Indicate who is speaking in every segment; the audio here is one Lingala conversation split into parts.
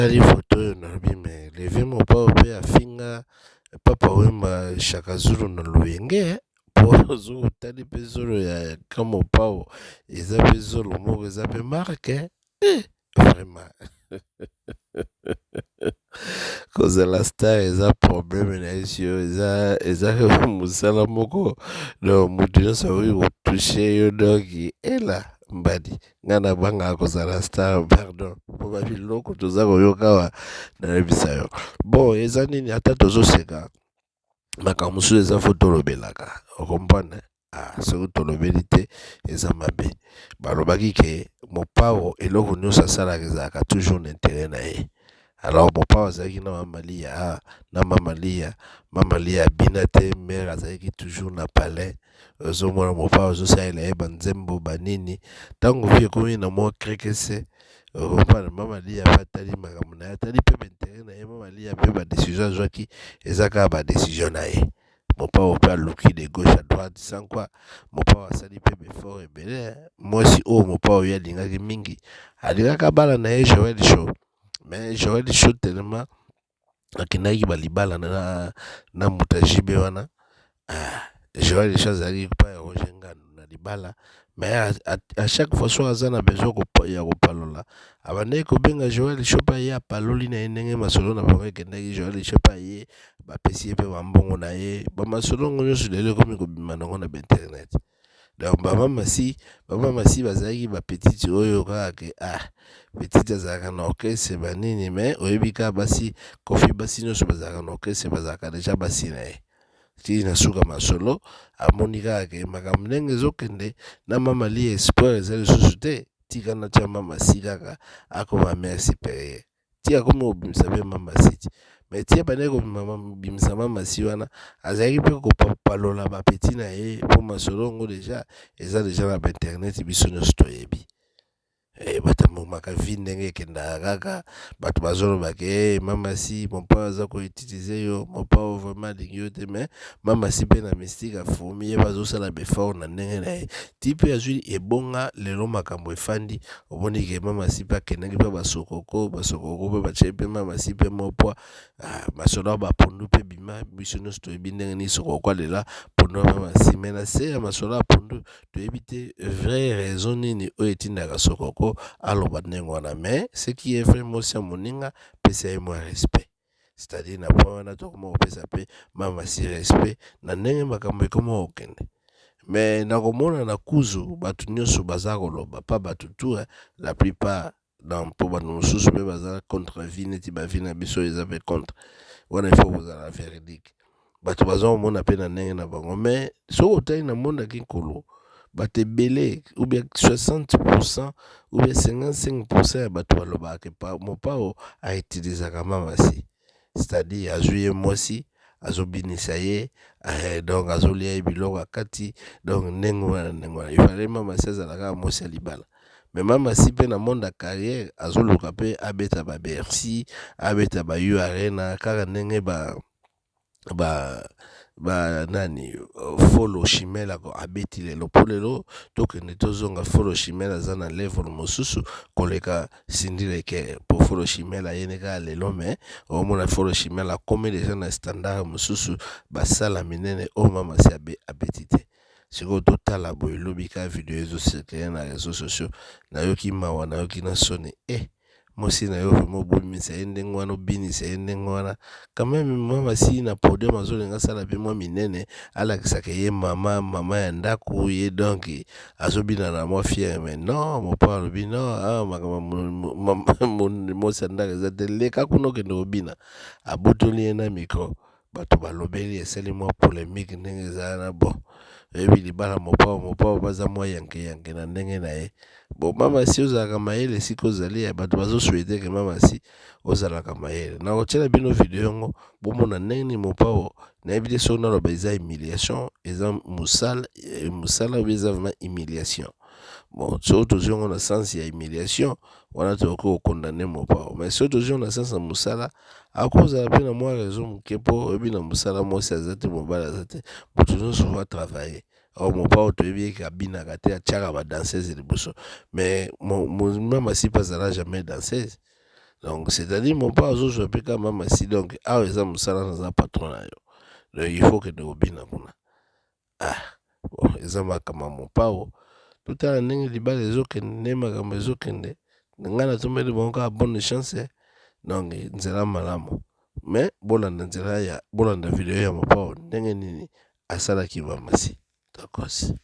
Speaker 1: Ali photo oyo nalobi me leve mopao mpe afinga papa wemba Shaka Zulu na luyenge po zolo tali mpe zolo ya ka mopao eza mpe zolo moko eza mpe marke vraiment kozala star eza probleme na ye si oyo eza mosala moko donc moto nyonso akoki kotushe yo donki ela mbadi ngai nabangaka kozala star pardon mpo babiloko toza koyoka awa nayebisa yo bon eza nini ata tozoseka makambo mosusu eza fo tolobelaka okomprendre soki tolobeli te eza mabe balobaki ke mopao eloko nyonso asalaka ezalaka toujours na intere na ye. Alors mopao azalaki na mama lia abina te mare azalaki toujours na palais ozomona mopao azosalela ye banzembo banini ntango vi ekomi na mwa krekese okompana mama lia mpe atali makambo na ye atali mpe baintere na ye mama lia mpe badesizio azwaki eza kaka badesizio na ye mopao mpe aluki de gauche à droite sans quoi mopao asali mpe befort ebele mwasi oyo mopao oyo alingaki mingi alingaka abala na ye Joel Show mais Joel Show tellement akendaki balibala na muta jibe wana Joel Show azalaki pa ya Roger Nganu na libala mais à chaque fois so aza na besoin ya kopalola abandaki kobenga Joel Show pa ye apaloli na ye ndenge masolo na bango ekendaki Joel Show pa ye bapesi ye mpe bambongo na ye bamasolo ngo nyonso lelo ekomi kobima nango na bainternet donc bamamasi bazalaki bapetiti oyo kaka ke petite azalaka na orchestre banini mais oyebi kaka basi kofi basi nyonso bazalaka na orchestre bazalaka deja basi na ye ti na suka masolo amoni kaka ke makambo ndenge ezokende na mama lia espoir eza lisusu te tika na tia mama si kaka akoma mare supérieure ti akomi kobimisa mpe mama si ti mais ti abandaki kobimisa mama si wana azalaki mpe kopalola bapeti na ye mpo masolo ngo deja eza deja na bainternet biso nyonso toyebi batamomaka vi ndenge ekendaka kaka bato bazoloba ke mama si mopao aza koutilize yo mopao vraiment alingi yo te mais mama si mpe na mystique afumi ye bazosala befort na ndenge na ye ti mpe azwi ebonga lelo makambo efandi omoni ke mama si mpe akendaki mpe basokoko mpe batie mpe mama si mpe mopwa masolo bapondu mpe bima biso nyonso toyebi ndenge nini sokoko alela pondu ya mama si mais na se ya masolo ya pondu toyebi te vraie raison nini oyo etindaka sokoko aloba ndenge wana mais ce qui est vrai mosi ya moninga pesa ye mwa respect c'est-à-dire na point wana tokoma kopesa mpe mama si respect na ndenge makambo ekoma kokende mais nakomona na kuzu bato nyonso baza koloba pa bato tu la plupart mpo bato mosusu mpe baza contre vie neti bavi na biso eza mpe contre wana ifo kozala véridique bato baza komona mpe na ndenge na bango mais soki otali na mondaki nkolo bato ebele ou bien 60% ou bien 55% ya bato balobaka ke mopao autilisaka mama si c'est-à-dire azwi ye mwasi azobinisa ye donc azolia ye biloko akati donc ndenge wana ifale mama si azalaka mwasi ya libala mais mama si mpe na monde ya carrière azoluka mpe abeta babercy abeta bayu arena kaka ndenge nani folo chimela ko abeti lelo po lelo tokende tozonga folo chimela aza na level mosusu koleka sindileke po folo chimela ye neka lelo mais omona folo chimela akomi deja na standard mosusu basala minene oyo mama si abeti te sikoyo totala boye elobi ka video ezocircule na réseaux sociaux nayoki mawa nayoki na soni mosi na yo vraimen obimisa ye ndenge wana obinisa ye ndenge wana quand même mama si na podium azolinga asala mpe mwa minene alakisaka ye mama ya ndako ye donc azobina na mwa fiere mais non mopao alobi non makambo mosi ya ndako eza te leka kuna okende kobina abotoli ye na micro bato balobeli esali mwa polémique ndenge ezala na bon oyebi libala mopao baza mwa yanke na ndenge na ye bon mama si ozalaka mayele esika ozali ya bato bazosouete ke mama si ozalaka mayele na kotiela bino video yango bomona ndenge nini mopao nayebi te soki naloba eza humiliation eza mosala oyo eza vraiment humiliation bon soki tozwi yango na sens ya humiliation wana tokoki kokondane mopao mais soki tozwi yango na sens ya mosala akozala mpe na mwa raison moke mpo oyebi na mosala mwasi aza te mobali aza te moto nyonso va travailler or mopao toyebi eke abinaka te atiaka badanseuse liboso mais mama si mpe azala jamais danseuse Donc c'est-à-dire mon père ozozwa mpe kaka mama si donc awa eza mosala naza patron na yo, donc il faut kende kobina kuna. Bon eza makambo ya mopao totala ndenge libala ezokende nde makambo ezokende ngai natomeli bango kaka bonne chance donc nzela malamu mais bolanda video ya mopao ndenge nini asalaki mamasi takosi.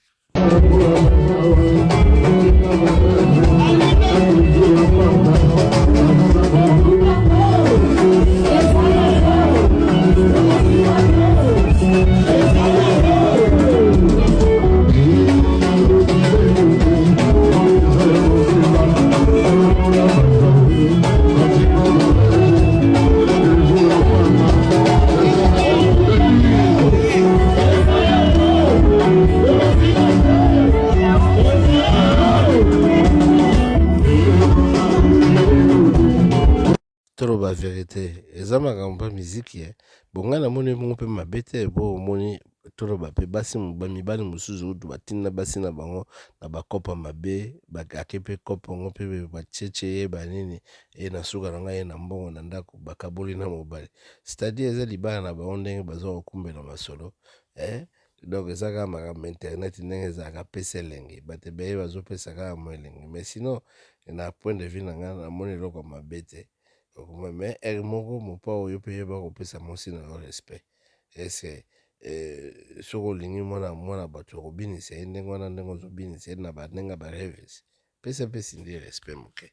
Speaker 1: Toloba vérité eza makambo ya miziki bonga namoni bongo mpe mabe te po omoni toloba mpe basi mibali mosusu utu batinda basi na bango na bakopa mabe bakake mpe kopa yango mpe batiece ye banini ye na suka na ngai ye na mbongo na ndako bakaboli na mobali c'est-à-dire eza libala na bango ndenge baza kokumbela masolo donc eza kaka makambo internet ndenge ezalaka pesa elenge bato ebele bazopesa kaka mo elenge mais sinon na point de vue na ngai namoni eloko mabe te. Mais ere moko mopao oyo mpe yeba kopesa mwasi na yo respect eske soki olingi mwana bato okobinisa ye ndenge wana ndenge ozobinisa ye na bandenge bareves pesa mpe sindi respect moke.